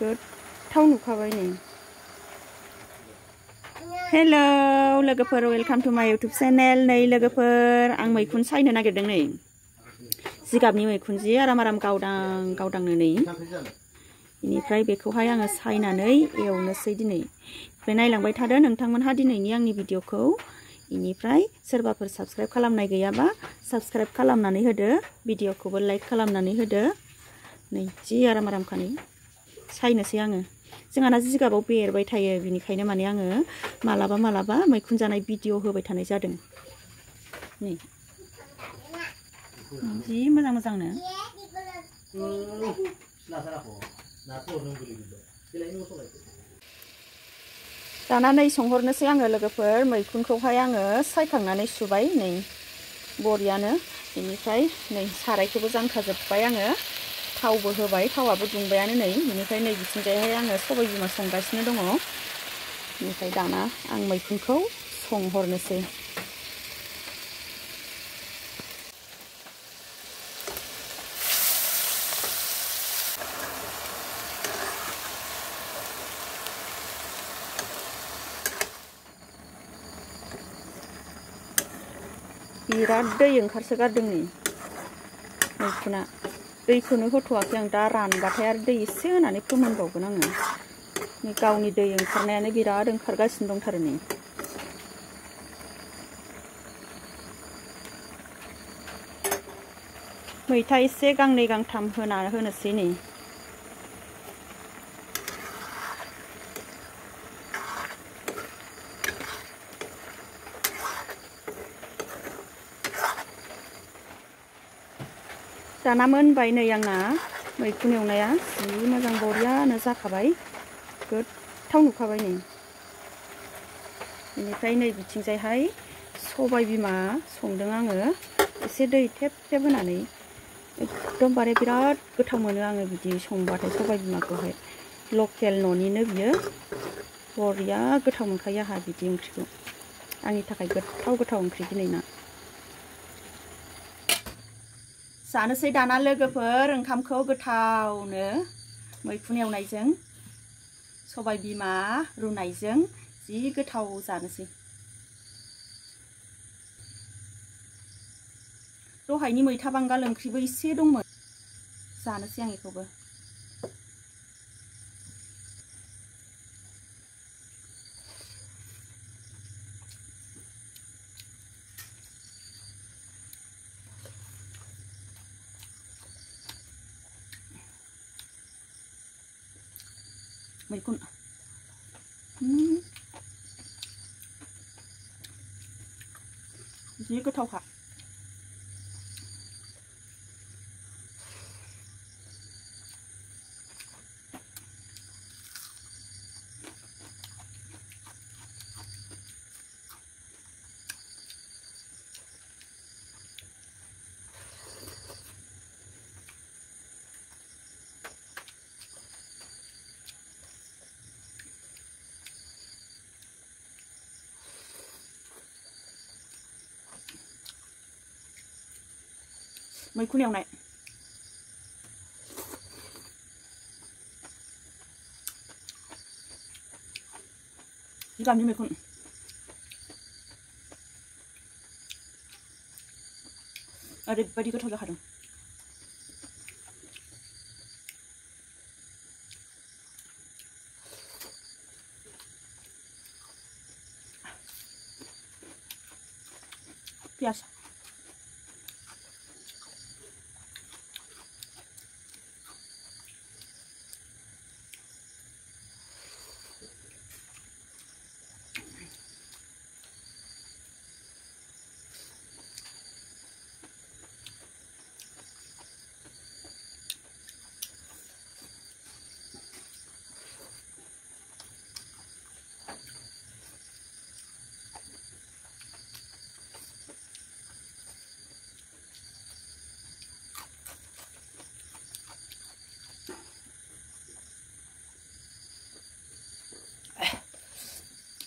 गोथाव नुखाबाय नै हेल' लोगोफोर वेलकाम टू माय यूट्यूब चैनल नै लोगोफोर आं मैखुन सायनो नागिरदों नै जिगाबनि मैखुन जि आराम गावदांनो नै बेनिफ्राय बेखौहाय आङो सायनानै एवनोसै दिनै ओमफ्राय नायलांबाय थादो नोंथांमोनहा दिनैनि आंनि भिडिअखौ बेनिफ्राय सोरबाफोर साबस्क्राइब खालामनाय गैयाबा साबस्क्राइब खालामनानै होदो भिडिअखौबो लाइक खालामनानै होदो नै जि आरामखानि सायनोसै आङो जोंहाना जिगाबाव बेरबाय थायो बिनिखायनो माने आङो मालाबा मैखुन जानाय भिडिअ होबाय थानाय जादों नै जि मोजांनो दाना नै संहरनोसै आङो लोगोफोर मैखुनखौहाय आङो सायखांनानै सुबाय नै बरियानो बेनिफ्राय नै सारायखौबो जानखाजोब्बाय आङो थावबो होबाय थावाबो दुंबायानो नै बेनिफ्राय नै बिथिंजायहाय आङो सबाय बिमा संगासिनो दङ बेनिफ्राय दाना आं मैखुनखौ संहरनोसै बिराद दै ओंखारसोगारदों नै मैखुना दैखौनो होथ'वाखै आं दा रानबाथाय आरो दै एसे होनानै फोमोनबावगोन आङो नै गावनि दै ओंखारनायानो बिराद ओंखारगासिनो दंथारो नै मैथा एसे गांनै गांथाम होनोसै नै दाना मोनबाय नै आंना मैखुन एवनाया जि मोजां बरियानो जाखाबाय गोथाव नुखाबाय नै बेनिफ्राय नै बिथिंजायहाय सबाय बिमा संदों आङो एसे दै थेब होनानै एकदमबारे बिराद गोथाव मोनो आङो बिदि संबाथाय सबाय बिमाखौहाय लकेल न'निनो बियो बरिया गोथाव मोनखायो आंहा बिदि ओंख्रिखौ आंनि थाखाय गोथाव ओंख्रि दिनैना जानोसै दाना लोगोफोर ओंखामखौ गोथावनो मैखुन एवनायजों सबाय बिमा रुनायजों जि गोथाव जानोसै दहायनि मैथा बांगाल ओंख्रिबो एसे दंमोन जानोसै आं बेखौबो मैखुन जि गोथावखा मैखुन एवनाय जिगाबनि मैखुन ओरैबायदि गोथाव जाखादों पियाज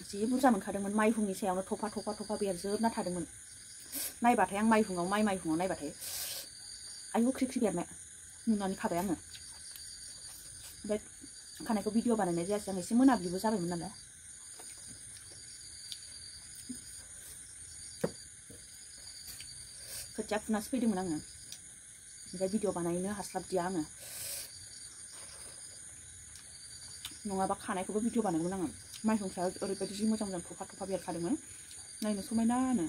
जि बुरजा मोनखादोंमोन माइहुंनि सायावनो थफा बेरजोबना थादोंमोन नायबाथाय आं माइहुङाव नायबाथाय आयु ख्रि ख्रि बेरनाय नुनानै खाबाय आङो ओमफ्राय खानायखौ भिडिअ बानायनाय जायासै आं एसे मोनाब्लिबो जाबायमोन नालाय खोथिया फुनासो फैदोंमोन आङो ओमफ्राय भिडिअ बानायनो हास्लाबदिया आङो नङाबा खानायखौबो भिडिअ बानायगौमोन आङो माइरं सायाव ओरैबायदि जि मोजां मोजां थफा थफा बेरखादोंमोन नायनो समायनानो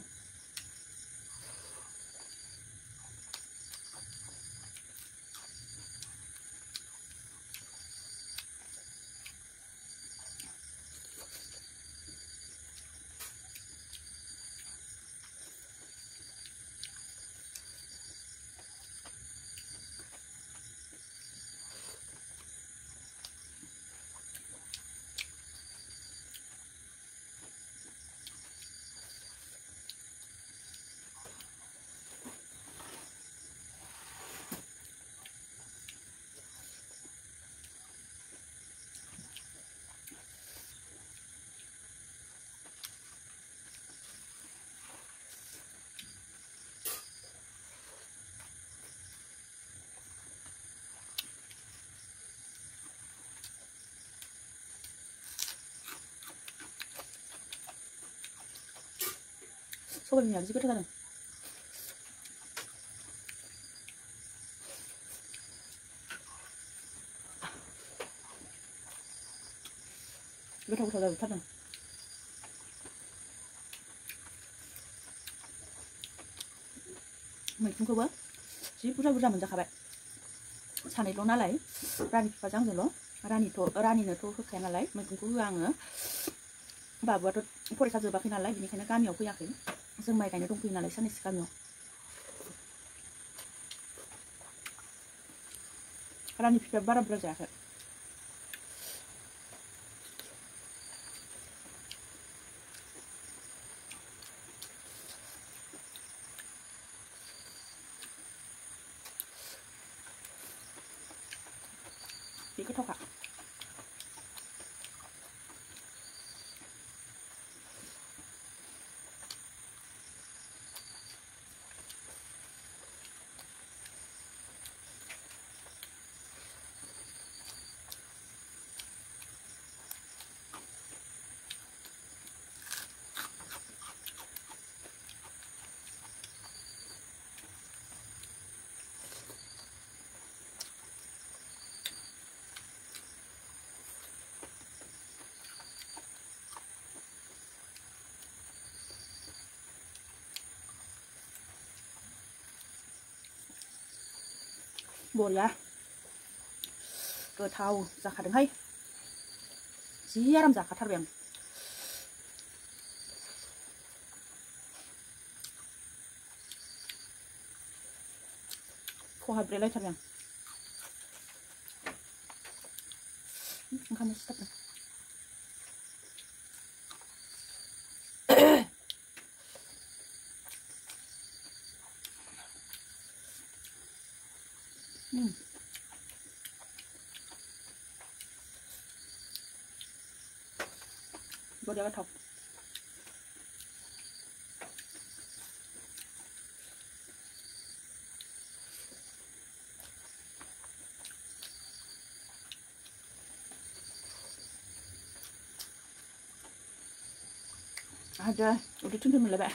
सबाइ बिमायाबो जि गोथाव जादों गोथाव गोथाव जाजोबथारदों मैखुनखौबो जि बुरजा बुरजा मोनजाखाबाय सानैल' नालाय रानि बिफाजों आंजोंल' रानिनोथ' होखाया नालाय मैखुनखौ होआ आङो बाबुआथ' फरिखा जोबाखै नालाय बेनिखायनो गामियाव फैयाखै जों माइ गायनो दंफैयो नालाय साननैसो गामियाव रानि बिफाया बारा बुरजा जायाखै बे गोथावखा बरिया गोथाव जाखादोंहाय जि आराम जाखाथारबाय आं खहाब्रेलायथारबाय आं ओंखाम सिथाबदों बरिया गोथाव ada udah tunggu mulai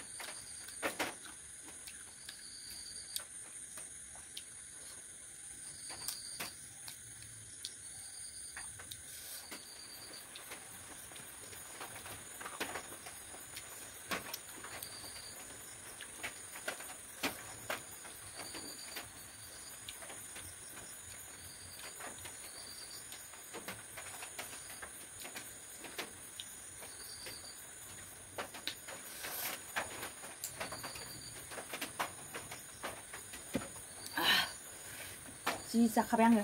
जि जाखाबाय आङो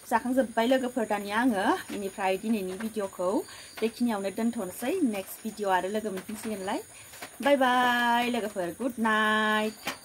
जाखांजोब्बाय लोगोफोर दानिया आङो बेनिफ्राय दिनैनि भिडिअखौ बेखिनियावनो दोनथ'नोसै नेक्स्ट भिडिअ आरो लोगो मोनफिनसिगोनलाय बाय बाय लोगोफोर गुड नाइट